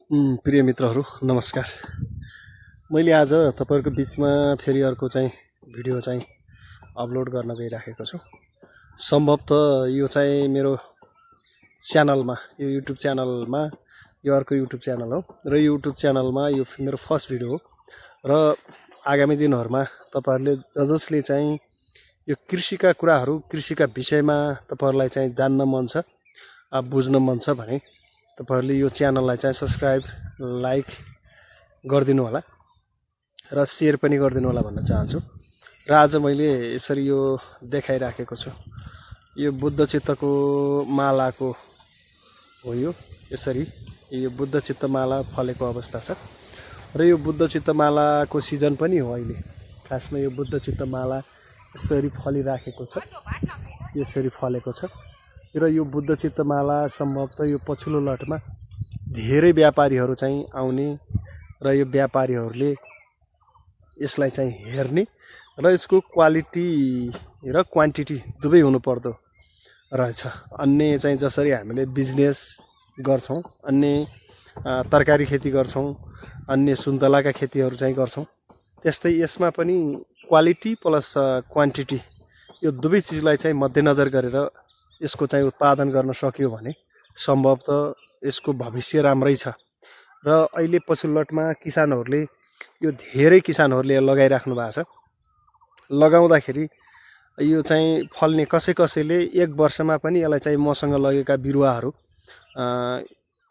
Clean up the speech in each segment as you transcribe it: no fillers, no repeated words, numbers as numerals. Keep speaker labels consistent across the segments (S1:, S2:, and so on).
S1: प्रिय मित्रहरू नमस्कार। मैले आज तपाईहरुको बीचमा फेरि अर्को चाहिँ भिडियो चाहिँ अपलोड गर्न गइराखेको छु। सम्भवतः यो चाहिँ मेरो च्यानलमा, यो युट्युब च्यानलमा, यो अर्को युट्युब च्यानल हो र युट्युब च्यानलमा यो मेरो फर्स्ट भिडियो हो र आगामी दिनहरुमा तपाईहरुले जसले चाहिँ यो कृषिका कुराहरू, कृषिका विषयमा तपाईहरुलाई चाहिँ जान्न मन छ, बुझ्न मन छ भने तपाईहरुले यो च्यानललाई चाहिँ सब्स्क्राइब, लाइक गरिदिनु होला र शेयर पनि गरिदिनु होला भन्न चाहन्छु। र आज मैले यसरी यो देखाइराखेको छु। यो बुद्ध चित्तको मालाको हो। यो यसरी यो बुद्ध चित्त माला फलेको अवस्था छ र यो बुद्ध चित्त मालाको सिजन पनि हो अहिले। खासमा यो बुद्ध चित्त माला यसरी फलिराखेको छ, यसरी फलेको छ र यो बुद्ध चित्त माला सम्भवतः यो पछिल्लो लटमा धेरै व्यापारीहरू चाहिँ आउने र यो व्यापारीहरूले यसलाई चाहिँ हेर्ने र यसको क्वालिटी र क्वान्टिटी दुवै हुनुपर्दो रहेछ। अन्य चाहिँ जसरी हामीले बिजनेस गर्छौं, अन्य तरकारी खेती गर्छौं, अन्य सुन्तलाका खेतीहरू चाहिँ गर्छौं, त्यस्तै यसमा पनि क्वालिटी प्लस क्वान्टिटी यो दुवै चीजलाई चाहिँ मध्यनजर गरेर यसको चाहिँ उत्पादन गर्न सकियो भने सम्भवतः यसको भविष्य राम्रै छ। र अहिले पछिल्लो लटमा किसानहरूले यो धेरै किसानहरूले लगाइराख्नु भएको छ। लगाउँदाखेरि यो चाहिँ फल्ने कसैले एक वर्षमा पनि यसलाई चाहिँ मसँग लगेका बिरुवाहरू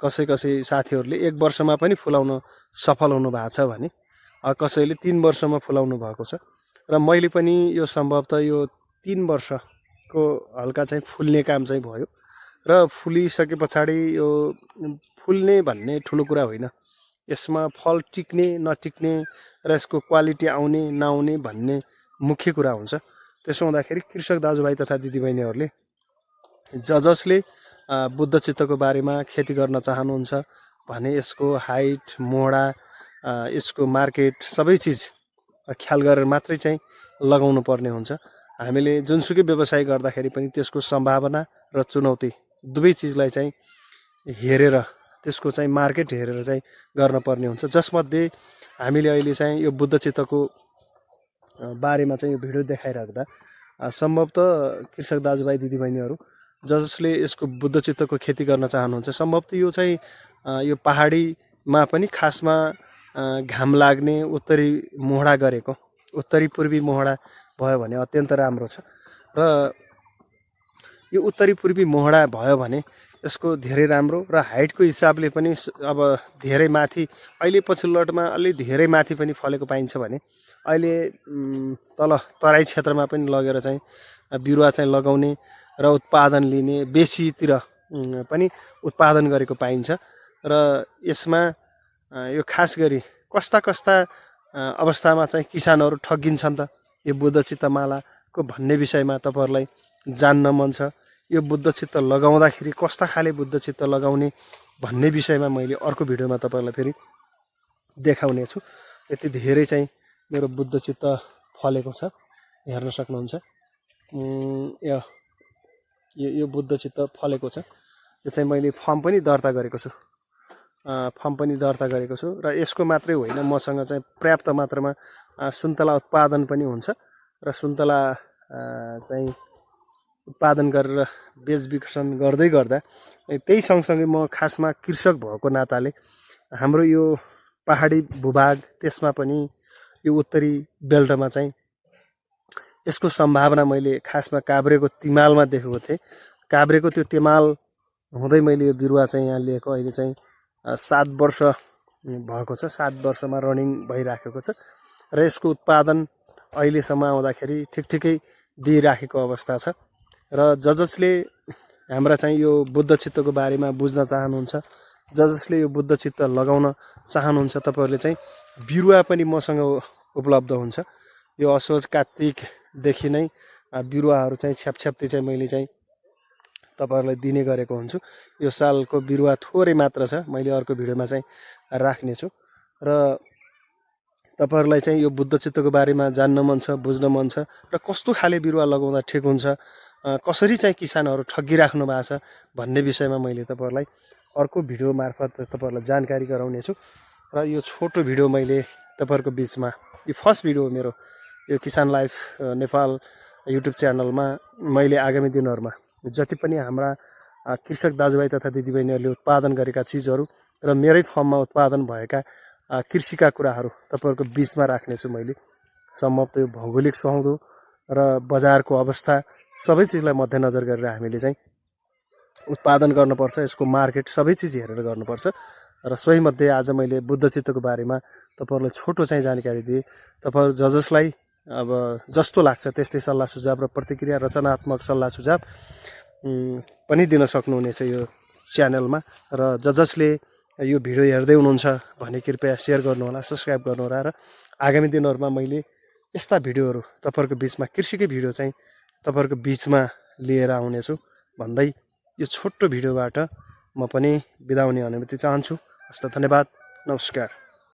S1: कसै साथीहरूले एक वर्षमा पनि फुलाउन सफल हुनु भएको छ भने कसैले 3 वर्षमा फुलाउनु भएको छ र मैले पनि यो सम्भवतः यो 3 वर्षको हल्का चाहिँ फुल्ने काम चाहिँ भयो र फुलिसके पछाडी यो फुल्ने भन्ने ठुलो कुरा होइन। यसमा फल टिक्ने नटिक्ने र यसको क्वालिटी आउने नआउने भन्ने मुख्य कुरा हुन्छ। त्यसो हुँदाखेरि कृषक दाजुभाइ तथा दिदीबहिनीहरूले जसले बुद्ध चित्तको बारेमा खेती गर्न चाहनुहुन्छ भने यसको हाइट, मोडा, यसको मार्केट सबै चीज ख्याल गरेर मात्रै चाहिँ लगाउनु पर्ने हुन्छ। हामीले जुनसुकै व्यवसाय गर्दाखेरि पनि त्यसको सम्भावना र चुनौती दुवै चीजलाई चाहिँ हेरेर त्यसको चाहिँ मार्केट हेरेर चाहिँ गर्न पर्ने हुन्छ। जसमध्ये हामीले अहिले चाहिँ यो बुद्ध चित्तको बारेमा चाहिँ यो भिडियो देखाइराख्दा सम्भवतः कृषक दाजुभाइ दिदीबहिनीहरू जसले यसको बुद्ध चित्तको खेती गर्न चाहनुहुन्छ, सम्भवतः यो चाहिँ यो पहाडीमा पनि खासमा घाम लाग्ने उत्तरी मोहडा गरेको, उत्तरी पूर्वी मोहडा भयो भने अत्यन्त राम्रो छ। र यो उत्तरी पूर्वी मोहडा भयो भने यसको धेरै राम्रो र हाइटको हिसाबले पनि अब धेरै माथि अहिले पछिल्लो लटमा अलि धेरै माथि पनि फलेको पाइन्छ भने अहिले तल तराई क्षेत्रमा पनि लगेर चाहिँ बिरुवा चाहिँ लगाउने र उत्पादन लिने, बेसीतिर पनि उत्पादन गरेको पाइन्छ। र यसमा यो खास गरी कस्ता अवस्थामा चाहिँ किसानहरू ठगिन्छन् त यो बुद्ध चित्त मालाको भन्ने विषयमा तपाईहरुलाई जान्न मन छ। यो बुद्ध चित्त लगाउँदाखेरि कस्ता खाले बुद्ध चित्त लगाउने भन्ने विषयमा मैले अर्को भिडियोमा तपाईहरुलाई फेरि देखाउने छु। यति धेरै चाहिँ मेरो बुद्ध चित्त फलेको छ, हेर्न सक्नुहुन्छ। यो बुद्ध चित्त फलेको छ। यो चाहिँ मैले फर्म पनि दर्ता गरेको छु, र यसको मात्रै होइन, मसँग चाहिँ पर्याप्त मात्रामा सुन्तला उत्पादन पनि हुन्छ र सुन्तला चाहिँ उत्पादन गरेर बेचबिखन गर्दै गर्दा त्यही सँगसँगै म खासमा कृषक भएको नाताले हाम्रो यो पहाडी भूभाग त्यसमा पनि यो उत्तरी बेल्टमा चाहिँ यसको सम्भावना मैले खासमा काभ्रेको तिमालमा देखेको थिएँ। काभ्रेको त्यो तिमाल हुँदै मैले यो बिरुवा चाहिँ यहाँ लिएको अहिले चाहिँ 7 वर्ष भएको छ, 7 वर्षमा रनिङ भइराखेको छ र यसको उत्पादन अहिलेसम्म आउँदाखेरि ठिकठिकै दिइराखेको अवस्था छ। र जसले हाम्रा चाहिँ यो बुद्ध चित्तको बारेमा बुझ्न चाहनुहुन्छ, जसले यो बुद्ध चित्त लगाउन चाहनुहुन्छ, तपाईहरुले चाहिँ बिरुवा पनि मसँग उपलब्ध हुन्छ। यो असोज कार्तिकदेखि नै बिरुवाहरू चाहिँ छ्यापछ्याप्ती चाहिँ मैले चाहिँ तपाईहरुलाई दिने गरेको हुन्छु। यो सालको बिरुवा थोरै मात्र छ, मैले अर्को भिडियोमा चाहिँ राख्ने छु। र तपाईहरुलाई चाहिँ यो बुद्ध चित्तको बारेमा जान्न मन छ, बुझ्न मन छ र कस्तो खाले बिरुवा लगाउँदा ठिक हुन्छ, कसरी चाहिँ किसानहरू ठगिराख्नु भएको छ भन्ने विषयमा मैले तपाईहरुलाई अर्को भिडियो मार्फत तपाईँहरूलाई जानकारी गराउनेछु। र यो छोटो भिडियो मैले तपाईँहरूको बिचमा यो फर्स्ट भिडियो हो मेरो यो किसान लाइफ नेपाल युट्युब च्यानलमा। मैले आगामी दिनहरूमा जति पनि हाम्रा कृषक दाजुभाइ तथा दिदीबहिनीहरूले उत्पादन गरेका चिजहरू र मेरै फर्ममा उत्पादन भएका कृषिका कुराहरू तपाईँहरूको बिचमा राख्नेछु मैले। सम्भवतः यो भौगोलिक सुहाउँदो र बजारको अवस्था सबै चिजलाई मध्यनजर गरेर हामीले चाहिँ उत्पादन गर्नुपर्छ। यसको मार्केट सबै चिज हेरेर गर्नुपर्छ। र सोही मध्ये आज मैले बुद्ध चित्तको बारेमा तपाईँहरूलाई छोटो चाहिँ जानकारी दिएँ। तपाईँहरू जसलाई अब जस्तो लाग्छ त्यस्तै सल्लाह सुझाव र प्रतिक्रिया रचनात्मक सल्लाह सुझाव पनि दिन सक्नुहुनेछ यो च्यानलमा। र जसले यो भिडियो हेर्दै हुनुहुन्छ भने कृपया सेयर गर्नुहोला, सब्सक्राइब गर्नुहोला। र आगामी दिनहरूमा मैले यस्ता भिडियोहरू तपाईँहरूको बिचमा कृषिकै भिडियो चाहिँ तपाईँहरूको बिचमा लिएर आउनेछु भन्दै यो छोटो भिडियोबाट म पनि बिदा हुने अनुमति चाहन्छु। हस्त धन्यवाद, नमस्कार।